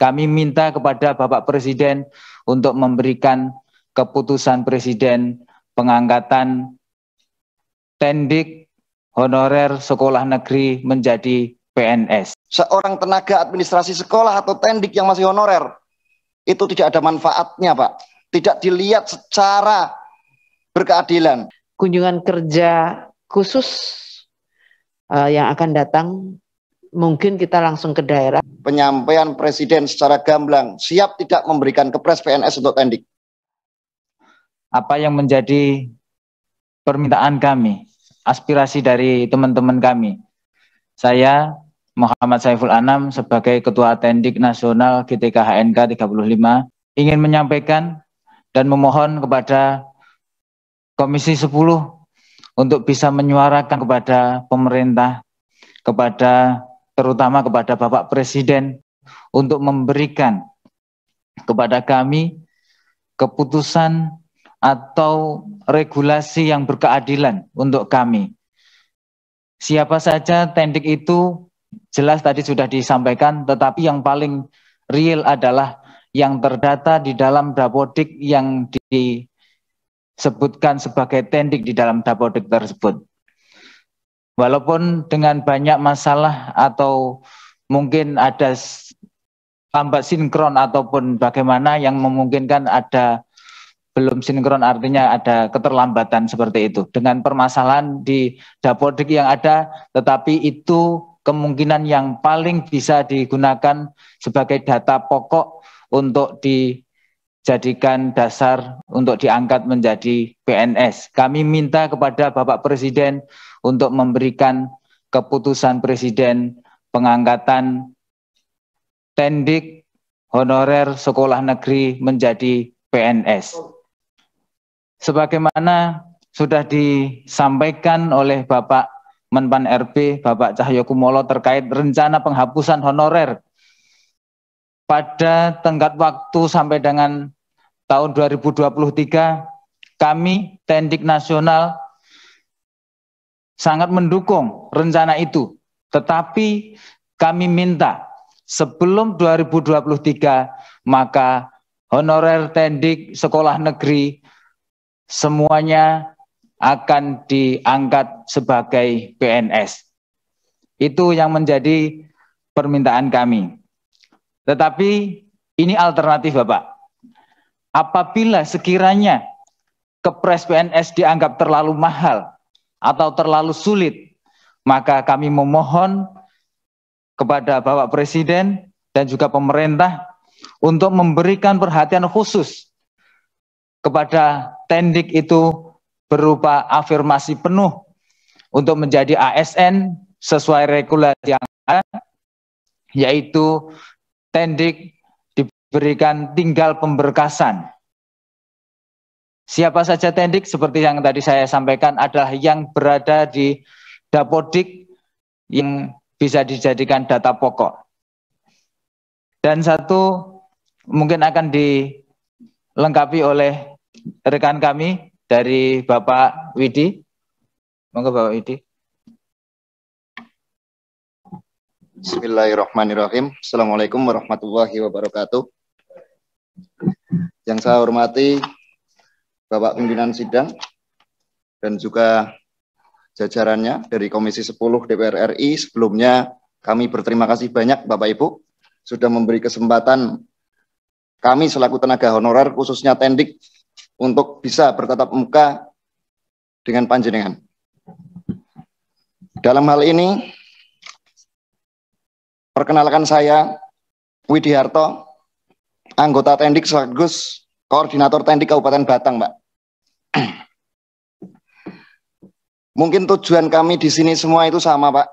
Kami minta kepada Bapak Presiden untuk memberikan keputusan Presiden pengangkatan Tendik honorer sekolah negeri menjadi PNS. Seorang tenaga administrasi sekolah atau tendik yang masih honorer itu tidak ada manfaatnya, Pak. Tidak dilihat secara berkeadilan. Kunjungan kerja khusus yang akan datang, mungkin kita langsung ke daerah. Penyampaian Presiden secara gamblang, siap tidak memberikan kepres PNS untuk tendik. Apa yang menjadi permintaan kami, aspirasi dari teman-teman kami. Saya Muhammad Saiful Anam sebagai Ketua Tendik Nasional GTK HNK 35 ingin menyampaikan dan memohon kepada Komisi 10 untuk bisa menyuarakan kepada pemerintah, terutama kepada Bapak Presiden untuk memberikan kepada kami keputusan atau regulasi yang berkeadilan untuk kami. Siapa saja tendik itu jelas tadi sudah disampaikan, tetapi yang paling real adalah yang terdata di dalam Dapodik yang disebutkan sebagai tendik di dalam Dapodik tersebut. Walaupun dengan banyak masalah atau mungkin ada lambat sinkron ataupun bagaimana yang memungkinkan ada belum sinkron, artinya ada keterlambatan seperti itu. Dengan permasalahan di Dapodik yang ada, tetapi itu kemungkinan yang paling bisa digunakan sebagai data pokok untuk dijadikan dasar untuk diangkat menjadi PNS. Kami minta kepada Bapak Presiden untuk memberikan keputusan Presiden pengangkatan Tendik honorer sekolah negeri menjadi PNS. Sebagaimana sudah disampaikan oleh Bapak Menpan RB, Bapak Cahyokumolo terkait rencana penghapusan honorer pada tenggat waktu sampai dengan tahun 2023, kami Tendik Nasional sangat mendukung rencana itu. Tetapi kami minta sebelum 2023 maka honorer Tendik sekolah negeri semuanya akan diangkat sebagai PNS. Itu yang menjadi permintaan kami. Tetapi ini alternatif, Bapak. Apabila sekiranya kepres PNS dianggap terlalu mahal atau terlalu sulit, maka kami memohon kepada Bapak Presiden dan juga pemerintah untuk memberikan perhatian khusus kepada tendik itu berupa afirmasi penuh untuk menjadi ASN sesuai regulasi yang ada, yaitu tendik diberikan tinggal pemberkasan. Siapa saja tendik seperti yang tadi saya sampaikan adalah yang berada di Dapodik yang bisa dijadikan data pokok. Dan satu mungkin akan dilengkapi oleh rekan kami dari Bapak Widi. Monggo Bapak Widi. Bismillahirrahmanirrahim. Assalamualaikum warahmatullahi wabarakatuh. Yang saya hormati Bapak Pimpinan Sidang dan juga jajarannya dari Komisi 10 DPR RI. Sebelumnya kami berterima kasih banyak Bapak Ibu sudah memberi kesempatan kami selaku tenaga honorer khususnya tendik untuk bisa bertatap muka dengan panjenengan. Dalam hal ini, perkenalkan saya Widi Harto, anggota tendik sekaligus koordinator tendik Kabupaten Batang, Mbak. Mungkin tujuan kami di sini semua itu sama, Pak.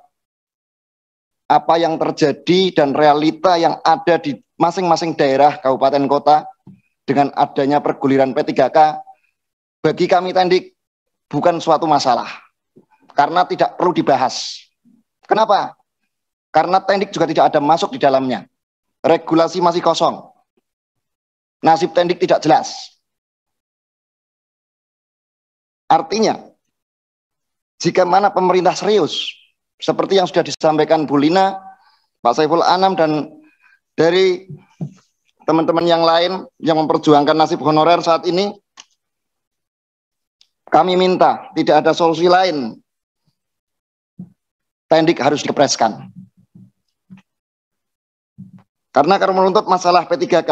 Apa yang terjadi dan realita yang ada di masing-masing daerah, kabupaten, kota, dengan adanya perguliran P3K, bagi kami tendik bukan suatu masalah. Karena tidak perlu dibahas. Kenapa? Karena tendik juga tidak ada masuk di dalamnya. Regulasi masih kosong. Nasib tendik tidak jelas. Artinya, jika mana pemerintah serius, seperti yang sudah disampaikan Bu Lina, Pak Saiful Anam, dan dari teman-teman yang lain yang memperjuangkan nasib honorer saat ini, kami minta tidak ada solusi lain. Tendik harus dikepreskan. Karena kalau menuntut masalah P3K,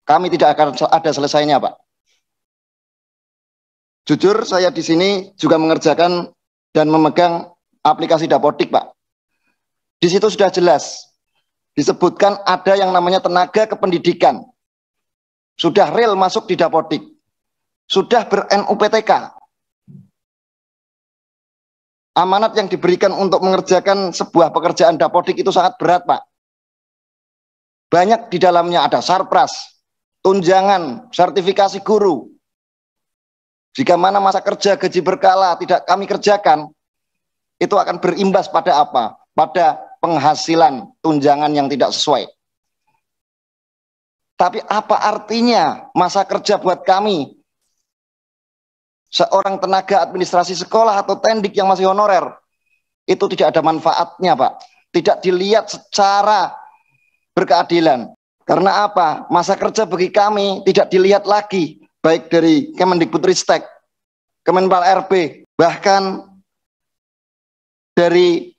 kami tidak akan ada selesainya, Pak. Jujur, saya di sini juga mengerjakan dan memegang aplikasi Dapodik, Pak. Di situ sudah jelas disebutkan ada yang namanya tenaga kependidikan. Sudah real masuk di Dapodik. Sudah ber-NUPTK. Amanat yang diberikan untuk mengerjakan sebuah pekerjaan Dapodik itu sangat berat, Pak. Banyak di dalamnya ada sarpras, tunjangan, sertifikasi guru. Jika mana masa kerja gaji berkala tidak kami kerjakan, itu akan berimbas pada apa? Pada penghasilan tunjangan yang tidak sesuai. Tapi apa artinya masa kerja buat kami? Seorang tenaga administrasi sekolah atau tendik yang masih honorer, itu tidak ada manfaatnya, Pak. Tidak dilihat secara berkeadilan. Karena apa? Masa kerja bagi kami tidak dilihat lagi, baik dari Kemendikbudristek, Kemenpal RB, bahkan dari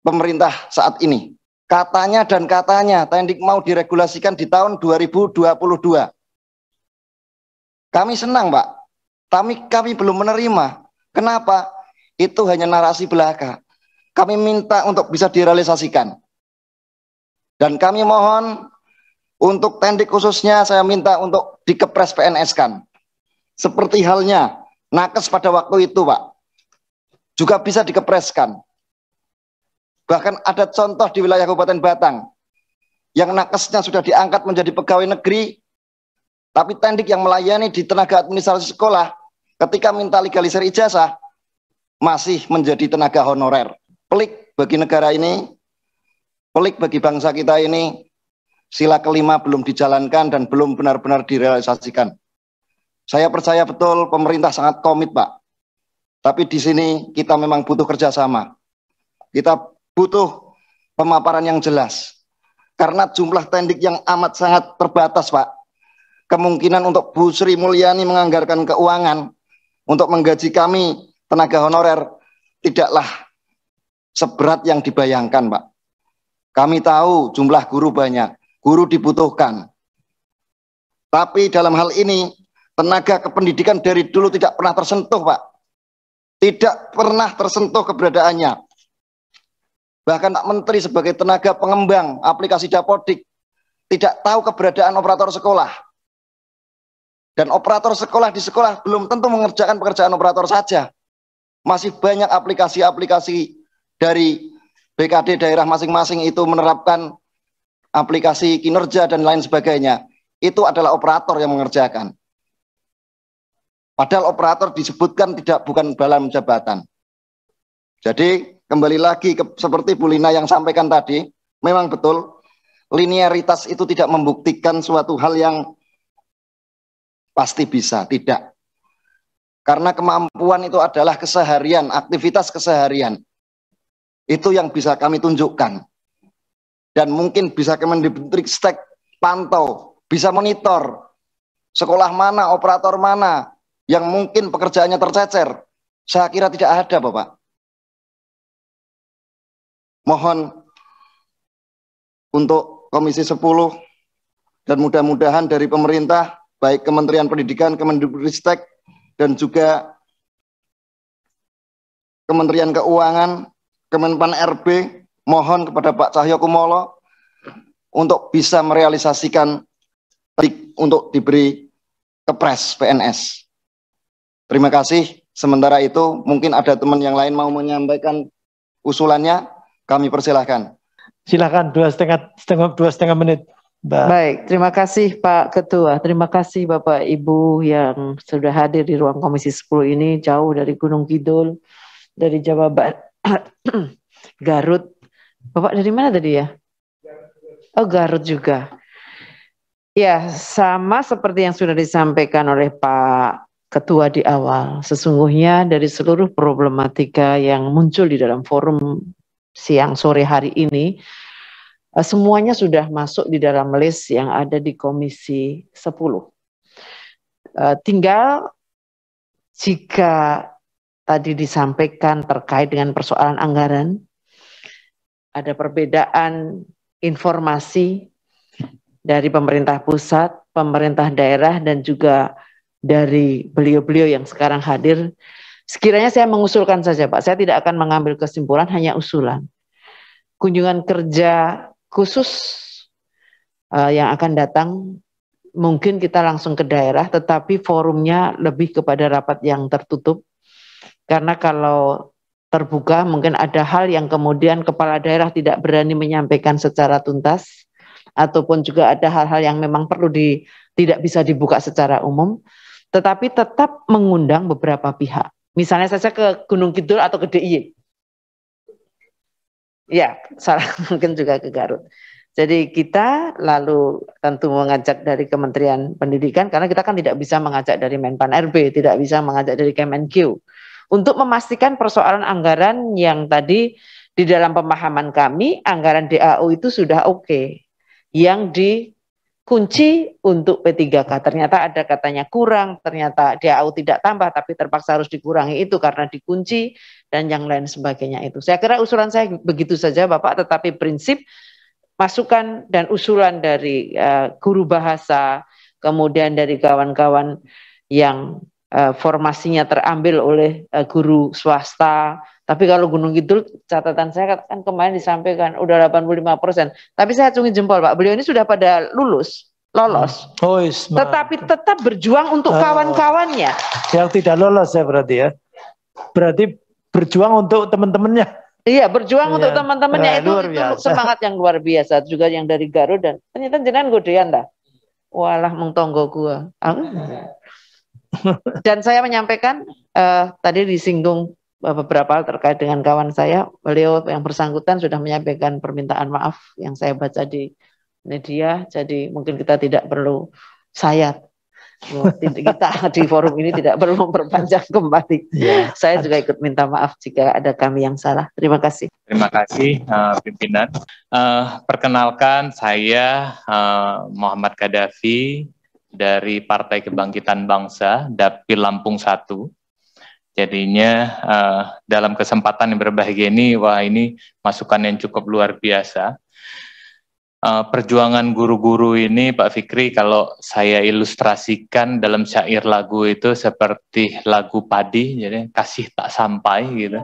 pemerintah saat ini. Katanya dan katanya tendik mau diregulasikan di tahun 2022. Kami senang, Pak. Kami belum menerima. Kenapa? Itu hanya narasi belaka. Kami minta untuk bisa direalisasikan. Dan kami mohon untuk tendik khususnya saya minta untuk dikepres PNS kan. Seperti halnya nakes pada waktu itu, Pak. Juga bisa dikepreskan. Bahkan ada contoh di wilayah Kabupaten Batang yang nakesnya sudah diangkat menjadi pegawai negeri, tapi tendik yang melayani di tenaga administrasi sekolah ketika minta legalisir ijazah masih menjadi tenaga honorer. Pelik bagi negara ini, pelik bagi bangsa kita ini. Sila kelima belum dijalankan dan belum benar-benar direalisasikan. Saya percaya betul pemerintah sangat komit, Pak. Tapi di sini kita memang butuh kerjasama. Kita butuh pemaparan yang jelas. Karena jumlah tendik yang amat sangat terbatas, Pak. Kemungkinan untuk Bu Sri Mulyani menganggarkan keuangan untuk menggaji kami tenaga honorer tidaklah seberat yang dibayangkan, Pak. Kami tahu jumlah guru banyak, guru dibutuhkan. Tapi dalam hal ini tenaga kependidikan dari dulu tidak pernah tersentuh, Pak. Tidak pernah tersentuh keberadaannya. Bahkan Pak Menteri sebagai tenaga pengembang aplikasi Dapodik tidak tahu keberadaan operator sekolah. Dan operator sekolah di sekolah belum tentu mengerjakan pekerjaan operator saja. Masih banyak aplikasi-aplikasi dari BKD daerah masing-masing itu menerapkan aplikasi kinerja dan lain sebagainya. Itu adalah operator yang mengerjakan. Padahal operator disebutkan bukan dalam jabatan. Jadi kembali lagi seperti Bu Lina yang sampaikan tadi, memang betul linearitas itu tidak membuktikan suatu hal yang pasti bisa, tidak. Karena kemampuan itu adalah keseharian, aktivitas keseharian. Itu yang bisa kami tunjukkan. Dan mungkin bisa Kemendikbudristek pantau, bisa monitor sekolah mana, operator mana yang mungkin pekerjaannya tercecer. Saya kira tidak ada, Bapak. Mohon untuk Komisi 10 dan mudah-mudahan dari pemerintah, baik Kementerian Pendidikan, Kemendikbudristek, dan juga Kementerian Keuangan, Kemenpan RB, mohon kepada Pak Cahyokumolo untuk bisa merealisasikan untuk diberi kepres PNS. Terima kasih. Sementara itu mungkin ada teman yang lain mau menyampaikan usulannya, kami persilahkan. Silakan 2,5 menit, Mbak. Baik, terima kasih Pak Ketua. Terima kasih Bapak Ibu yang sudah hadir di ruang Komisi 10 ini, jauh dari Gunung Kidul, dari Jawa Barat, Garut. Bapak dari mana tadi ya? Oh, Garut juga. Ya, sama seperti yang sudah disampaikan oleh Pak Ketua di awal. Sesungguhnya dari seluruh problematika yang muncul di dalam forum siang sore hari ini, semuanya sudah masuk di dalam list yang ada di Komisi 10. Tinggal jika tadi disampaikan terkait dengan persoalan anggaran, ada perbedaan informasi dari pemerintah pusat, pemerintah daerah, dan juga dari beliau-beliau yang sekarang hadir. Sekiranya saya mengusulkan saja Pak, saya tidak akan mengambil kesimpulan, hanya usulan. Kunjungan kerja khusus yang akan datang, mungkin kita langsung ke daerah, tetapi forumnya lebih kepada rapat yang tertutup. Karena kalau terbuka mungkin ada hal yang kemudian kepala daerah tidak berani menyampaikan secara tuntas, ataupun juga ada hal-hal yang memang perlu tidak bisa dibuka secara umum, tetapi tetap mengundang beberapa pihak. Misalnya saja ke Gunung Kidul atau ke DIY. Ya, salah mungkin juga ke Garut. Jadi kita lalu tentu mengajak dari Kementerian Pendidikan, karena kita kan tidak bisa mengajak dari Menpan RB, tidak bisa mengajak dari Kemenkeu, untuk memastikan persoalan anggaran yang tadi di dalam pemahaman kami, anggaran DAU itu sudah oke. Yang dikunci untuk P3K, ternyata ada katanya kurang, ternyata DAU tidak tambah, tapi terpaksa harus dikurangi itu karena dikunci, dan yang lain sebagainya itu. Saya kira usulan saya begitu saja Bapak, tetapi prinsip masukan dan usulan dari guru bahasa, kemudian dari kawan-kawan yang formasinya terambil oleh guru swasta. Tapi kalau Gunung Kidul, catatan saya kan kemarin disampaikan udah 85%. Tapi saya acungi jempol Pak, beliau ini sudah pada lolos. Tetapi tetap berjuang untuk kawan-kawannya. Yang tidak lolos ya berarti ya. Berarti berjuang untuk teman-temannya. Iya, berjuang untuk teman-temannya, itu semangat yang luar biasa. Juga yang dari Garut, dan ternyata jenengan godean dah. Walah mengtonggo gua. Dan saya menyampaikan tadi disinggung beberapa hal terkait dengan kawan saya. Beliau yang bersangkutan sudah menyampaikan permintaan maaf yang saya baca di media. Jadi mungkin kita tidak perlu kita di forum ini tidak perlu memperpanjang kembali. Ya. Saya juga ikut minta maaf jika ada kami yang salah. Terima kasih. Terima kasih pimpinan. Perkenalkan saya Muhammad Kadafi dari Partai Kebangkitan Bangsa, Dapil Lampung 1. Jadinya dalam kesempatan yang berbahagia ini, wah ini masukan yang cukup luar biasa. Perjuangan guru-guru ini Pak Fikri, kalau saya ilustrasikan dalam syair lagu itu seperti lagu padi, jadi kasih tak sampai gitu.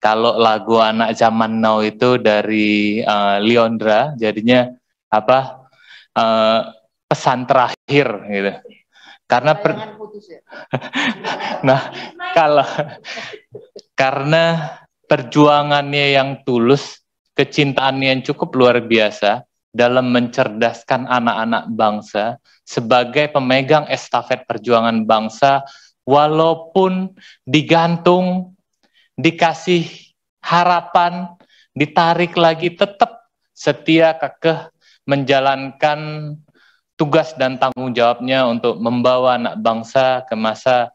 Kalau lagu anak zaman now itu dari Leondra, jadinya apa, pesan terakhir gitu. Karena nah karena perjuangannya yang tulus, kecintaannya yang cukup luar biasa dalam mencerdaskan anak-anak bangsa sebagai pemegang estafet perjuangan bangsa, walaupun digantung, dikasih harapan, ditarik lagi, tetap setia kekeh menjalankan tugas dan tanggung jawabnya untuk membawa anak bangsa ke masa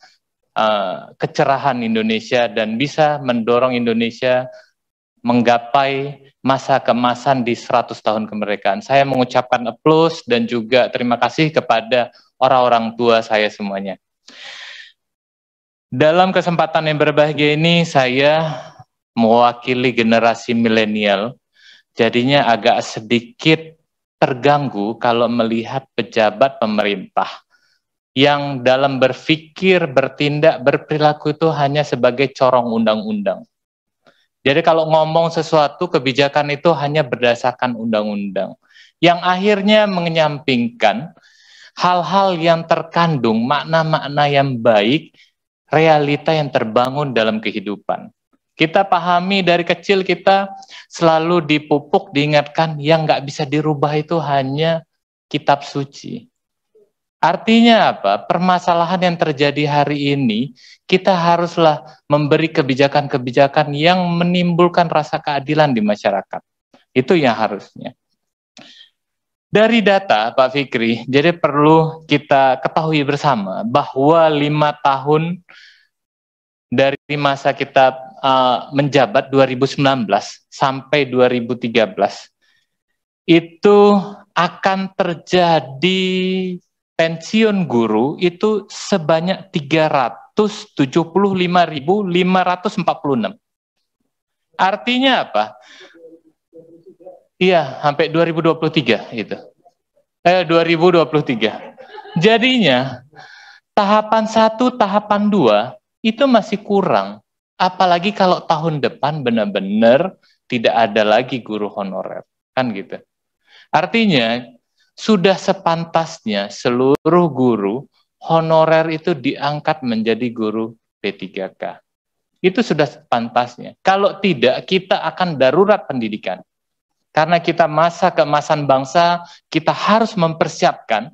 kecerahan Indonesia dan bisa mendorong Indonesia menggapai masa keemasan di 100 tahun kemerdekaan. Saya mengucapkan aplaus dan juga terima kasih kepada orang-orang tua saya semuanya. Dalam kesempatan yang berbahagia ini, saya mewakili generasi milenial, jadinya agak sedikit terganggu kalau melihat pejabat pemerintah yang dalam berpikir, bertindak, berperilaku itu hanya sebagai corong undang-undang. Jadi kalau ngomong sesuatu, kebijakan itu hanya berdasarkan undang-undang, yang akhirnya menyampingkan hal-hal yang terkandung makna-makna yang baik, realita yang terbangun dalam kehidupan. Kita pahami dari kecil, kita selalu dipupuk, diingatkan yang nggak bisa dirubah itu hanya kitab suci. Artinya apa? Permasalahan yang terjadi hari ini, kita haruslah memberi kebijakan-kebijakan yang menimbulkan rasa keadilan di masyarakat. Itu yang harusnya. Dari data, Pak Fikri, jadi perlu kita ketahui bersama bahwa 5 tahun dari masa kita menjabat 2019 sampai 2013, itu akan terjadi pensiun guru itu sebanyak 375.546. Artinya apa? Iya, sampai 2023 itu. 2023. Jadinya tahapan 1, tahapan 2 itu masih kurang. Apalagi kalau tahun depan benar-benar tidak ada lagi guru honorer. Kan gitu. Artinya sudah sepantasnya seluruh guru honorer itu diangkat menjadi guru P3K. Itu sudah sepantasnya. Kalau tidak, kita akan darurat pendidikan. Karena kita masa keemasan bangsa, kita harus mempersiapkan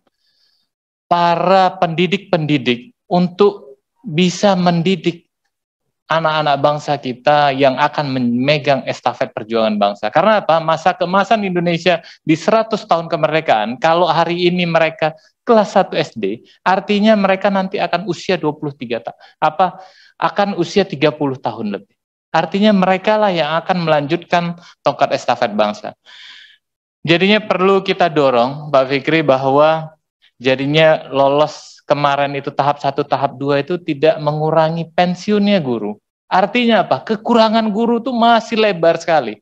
para pendidik-pendidik untuk bisa mendidik anak-anak bangsa kita yang akan memegang estafet perjuangan bangsa. Karena apa? Masa keemasan Indonesia di 100 tahun kemerdekaan, kalau hari ini mereka kelas 1 SD, artinya mereka nanti akan usia 23 tahun. Akan usia 30 tahun lebih. Artinya mereka lah yang akan melanjutkan tongkat estafet bangsa. Jadinya perlu kita dorong, Pak Fikri, bahwa jadinya lolos kemarin itu tahap 1, tahap 2 itu tidak mengurangi pensiunnya guru. Artinya apa? Kekurangan guru itu masih lebar sekali.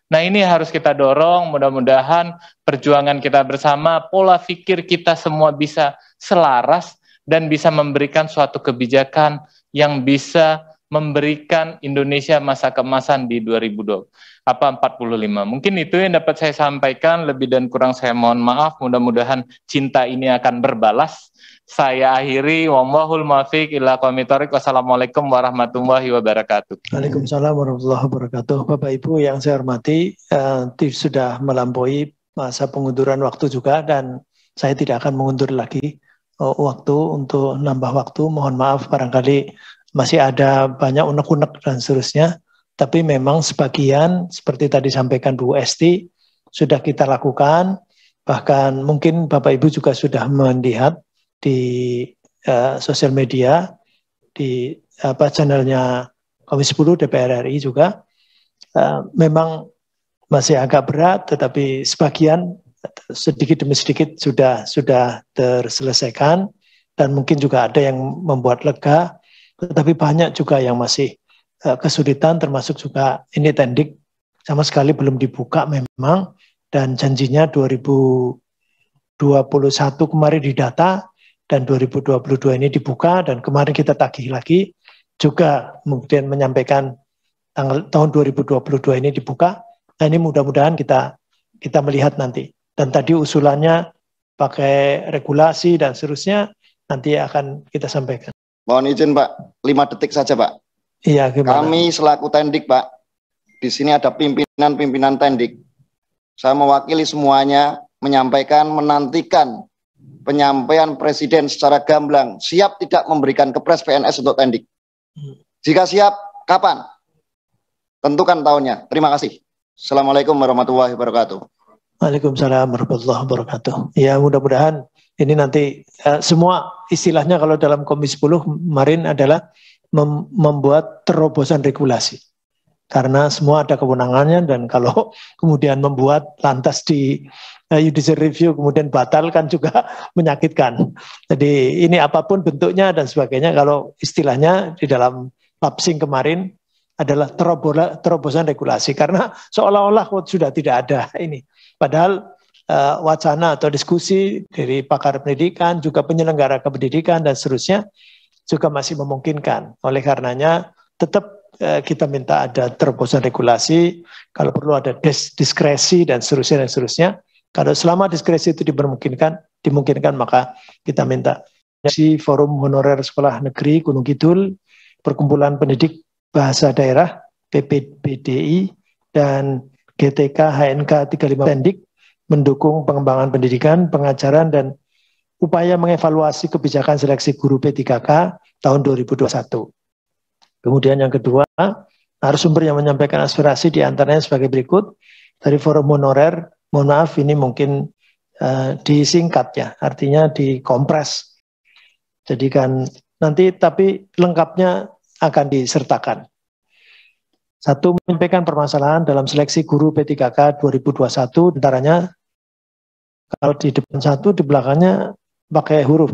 Nah, ini harus kita dorong, mudah-mudahan perjuangan kita bersama, pola pikir kita semua bisa selaras dan bisa memberikan suatu kebijakan yang bisa memberikan Indonesia masa keemasan di 2045. Mungkin itu yang dapat saya sampaikan, lebih dan kurang saya mohon maaf, mudah-mudahan cinta ini akan berbalas. Saya akhiri, wallahul muwaffiq ila aqwamit thoriq. Wassalamualaikum warahmatullahi wabarakatuh. Waalaikumsalam warahmatullahi wabarakatuh. Bapak Ibu yang saya hormati, sudah melampaui masa pengunduran waktu juga dan saya tidak akan mengundur lagi waktu untuk nambah waktu. Mohon maaf barangkali masih ada banyak unek-unek dan seterusnya. Tapi memang sebagian seperti tadi sampaikan Bu Esti sudah kita lakukan. Bahkan mungkin Bapak Ibu juga sudah melihat di sosial media, di channelnya Komisi 10 DPR RI juga. Memang masih agak berat, tetapi sebagian sedikit demi sedikit sudah terselesaikan dan mungkin juga ada yang membuat lega, tetapi banyak juga yang masih kesulitan, termasuk juga ini tendik sama sekali belum dibuka memang, dan janjinya 2021 kemarin didata dan 2022 ini dibuka, dan kemarin kita tagih lagi juga kemudian menyampaikan tahun 2022 ini dibuka. Nah, ini mudah-mudahan kita melihat nanti. Dan tadi usulannya pakai regulasi dan seterusnya nanti akan kita sampaikan. Mohon izin Pak, 5 detik saja Pak. Iya, gimana? Kami selaku tendik Pak, di sini ada pimpinan-pimpinan tendik. Saya mewakili semuanya menyampaikan, menantikan penyampaian Presiden secara gamblang, siap tidak memberikan kepres PNS untuk tendik. Jika siap, kapan? Tentukan tahunnya. Terima kasih. Assalamualaikum warahmatullahi wabarakatuh. Waalaikumsalam warahmatullahi wabarakatuh. Ya, mudah-mudahan ini nanti semua istilahnya kalau dalam Komisi 10 kemarin adalah membuat terobosan regulasi. Karena semua ada kewenangannya, dan kalau kemudian membuat lantas di judicial review kemudian batal kan juga menyakitkan. Jadi ini apapun bentuknya dan sebagainya, kalau istilahnya di dalam lapsing kemarin adalah terobosan regulasi, karena seolah-olah sudah tidak ada ini. Padahal wacana atau diskusi dari pakar pendidikan, juga penyelenggara kependidikan dan seterusnya juga masih memungkinkan. Oleh karenanya tetap kita minta ada terobosan regulasi, kalau perlu ada diskresi dan seterusnya. Kalau selama diskresi itu dimungkinkan maka kita minta. Si Forum Honorer Sekolah Negeri Gunung Kidul, Perkumpulan Pendidik Bahasa Daerah PPBDI dan GTK HNK 35 Tendik mendukung pengembangan pendidikan, pengajaran dan upaya mengevaluasi kebijakan seleksi guru P3K tahun 2021. Kemudian yang kedua, narasumber yang menyampaikan aspirasi diantaranya sebagai berikut. Dari Forum Honorer, mohon maaf ini mungkin disingkat ya, artinya dikompres. Jadi kan nanti tapi lengkapnya akan disertakan. Satu, menyampaikan permasalahan dalam seleksi guru P3K 2021, antaranya kalau di depan satu, di belakangnya pakai huruf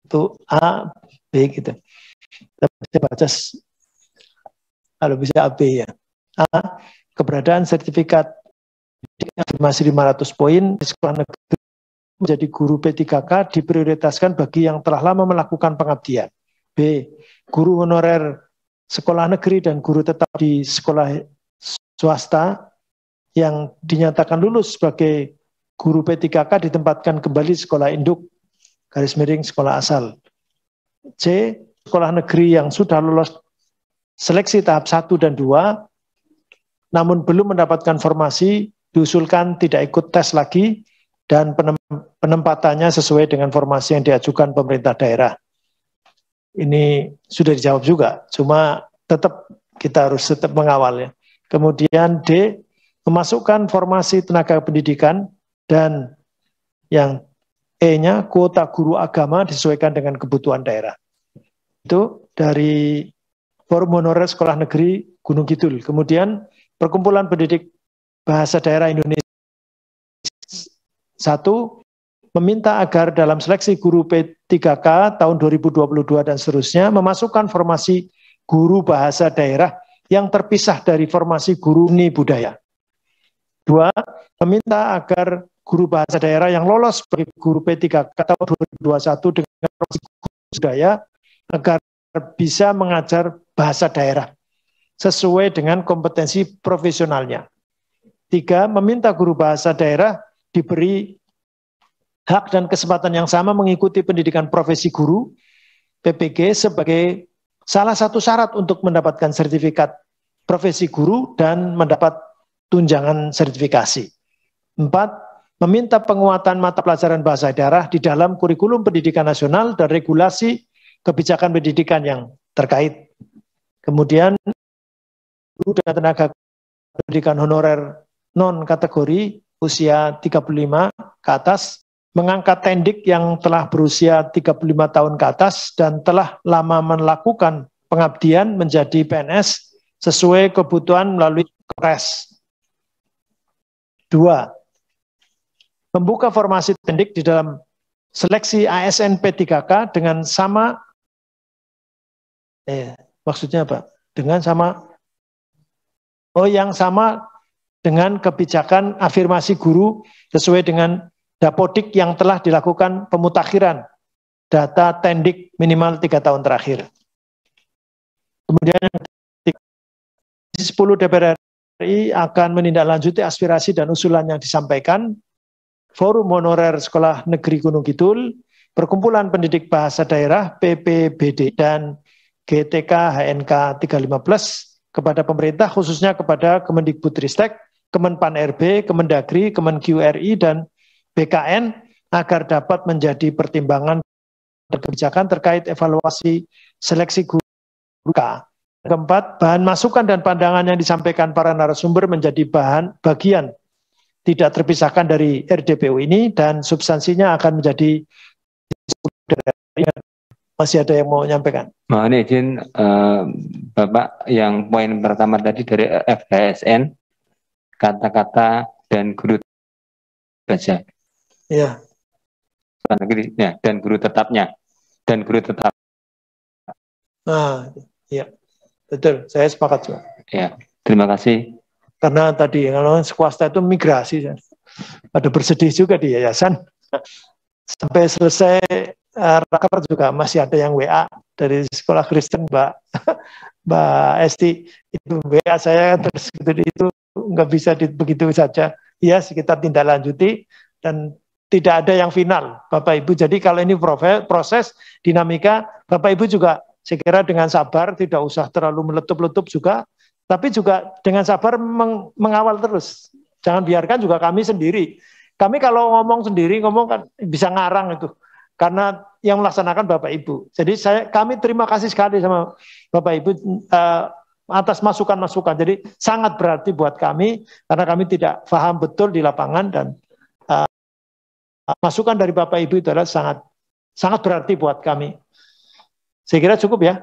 itu A, B gitu. Kita bisa baca kalau bisa AB ya. A, keberadaan sertifikat afirmasi 500 poin di sekolah negeri menjadi guru P3K diprioritaskan bagi yang telah lama melakukan pengabdian. B, guru honorer sekolah negeri dan guru tetap di sekolah swasta yang dinyatakan lulus sebagai guru P3K ditempatkan kembali sekolah induk / sekolah asal. C, sekolah negeri yang sudah lolos seleksi tahap 1 dan 2 namun belum mendapatkan formasi diusulkan tidak ikut tes lagi dan penempatannya sesuai dengan formasi yang diajukan pemerintah daerah. Ini sudah dijawab juga, cuma tetap kita harus tetap mengawal ya. Kemudian D, memasukkan formasi tenaga pendidikan dan yang E-nya kuota guru agama disesuaikan dengan kebutuhan daerah. Itu dari Forum Honorer Sekolah Negeri Gunung Kidul. Kemudian Perkumpulan Pendidik Bahasa Daerah Indonesia 1 meminta agar dalam seleksi guru P3K tahun 2022 dan seterusnya memasukkan formasi guru bahasa daerah yang terpisah dari formasi guru seni budaya. 2, meminta agar guru bahasa daerah yang lolos sebagai guru P3K tahun 2021 dengan formasi guru budaya agar bisa mengajar bahasa daerah sesuai dengan kompetensi profesionalnya. 3, meminta guru bahasa daerah diberi hak dan kesempatan yang sama mengikuti pendidikan profesi guru PPG sebagai salah satu syarat untuk mendapatkan sertifikat profesi guru dan mendapat tunjangan sertifikasi. 4, meminta penguatan mata pelajaran bahasa daerah di dalam kurikulum pendidikan nasional dan regulasi kebijakan pendidikan yang terkait. Kemudian guru dan tenaga pendidikan honorer non kategori usia 35 ke atas mengangkat tendik yang telah berusia 35 tahun ke atas dan telah lama melakukan pengabdian menjadi PNS sesuai kebutuhan melalui Kepres. 2, membuka formasi tendik di dalam seleksi ASN P3K dengan sama maksudnya apa? Dengan sama yang sama dengan kebijakan afirmasi guru sesuai dengan Dapodik yang telah dilakukan pemutakhiran data tendik minimal 3 tahun terakhir. Kemudian 10 DPR RI akan menindaklanjuti aspirasi dan usulan yang disampaikan Forum Honorer Sekolah Negeri Gunung Kidul, Perkumpulan Pendidik Bahasa Daerah PPBD dan GTK HNK 35+ kepada pemerintah khususnya kepada Kemendikbudristek, Kemenpan RB, Kemendagri, Kemenq RI dan BKN agar dapat menjadi pertimbangan dan kebijakan terkait evaluasi seleksi guru. Keempat, bahan masukan dan pandangan yang disampaikan para narasumber menjadi bagian tidak terpisahkan dari RDPU ini dan substansinya akan menjadi masih ada yang mau menyampaikan. Mohon izin Bapak, yang poin pertama tadi dari FHSN, kata-kata dan guru baca. Ya. Ya, dan guru tetapnya. Dan guru tetap. Nah, ya. Betul, saya sepakat juga. Ya, terima kasih. Karena tadi kalau swasta itu migrasi, ada bersedih juga di yayasan. Sampai selesai raker juga masih ada yang WA dari sekolah Kristen, Mbak Esti, itu WA saya terus itu nggak bisa begitu saja. Ya, kita tindak lanjuti dan tidak ada yang final, Bapak Ibu. Jadi kalau ini proses dinamika, Bapak Ibu juga saya kira dengan sabar, tidak usah terlalu meletup-letup juga, tapi juga dengan sabar mengawal terus. Jangan biarkan juga kami sendiri. Kami kalau ngomong sendiri, ngomong kan bisa ngarang itu. Karena yang melaksanakan Bapak Ibu. Jadi kami terima kasih sekali sama Bapak Ibu atas masukan-masukan. Jadi sangat berarti buat kami, karena kami tidak paham betul di lapangan dan masukan dari Bapak Ibu itu adalah sangat berarti buat kami. Saya kira cukup ya.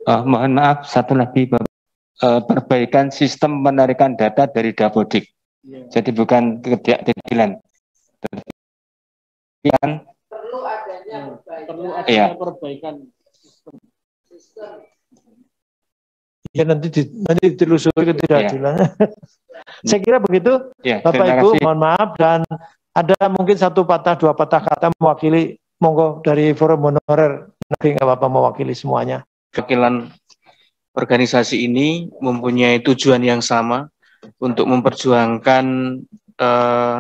Mohon maaf, satu lagi Bapak. perbaikan sistem penarikan data dari Dapodik. Jadi bukan ketidakadilan. Perlu adanya perbaikan sistem. Ya nanti ditelusuri ketidakadilannya. Saya kira begitu, Bapak Ibu. Mohon maaf, dan ada mungkin satu patah dua patah kata mewakili, monggo dari forum honorer negeri, nggak apa-apa mewakili semuanya. Wakilan organisasi ini mempunyai tujuan yang sama untuk memperjuangkan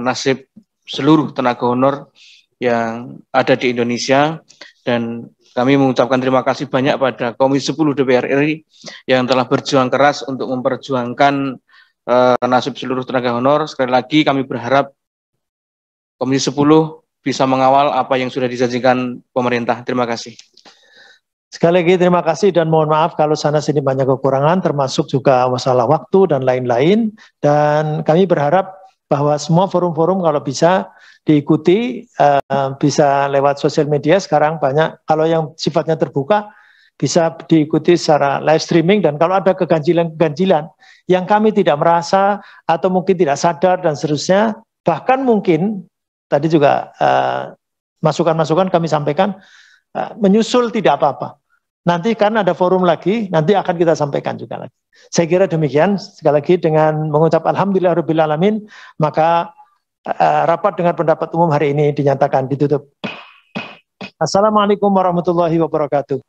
nasib seluruh tenaga honor yang ada di Indonesia, dan kami mengucapkan terima kasih banyak pada Komisi 10 DPR RI yang telah berjuang keras untuk memperjuangkan nasib seluruh tenaga honor. Sekali lagi kami berharap Komisi 10 bisa mengawal apa yang sudah dijanjikan pemerintah. Terima kasih. Sekali lagi terima kasih dan mohon maaf kalau sana sini banyak kekurangan, termasuk juga masalah waktu dan lain-lain. Dan kami berharap bahwa semua forum-forum kalau bisa diikuti, bisa lewat sosial media sekarang banyak, kalau yang sifatnya terbuka bisa diikuti secara live streaming, dan kalau ada keganjilan-keganjilan yang kami tidak merasa atau mungkin tidak sadar dan seterusnya, bahkan mungkin tadi juga masukan-masukan kami sampaikan, menyusul tidak apa-apa. Nanti karena ada forum lagi, nanti akan kita sampaikan juga lagi. Saya kira demikian, sekali lagi dengan mengucap alhamdulillahirabbil maka rapat dengan pendapat umum hari ini dinyatakan ditutup. Assalamualaikum warahmatullahi wabarakatuh.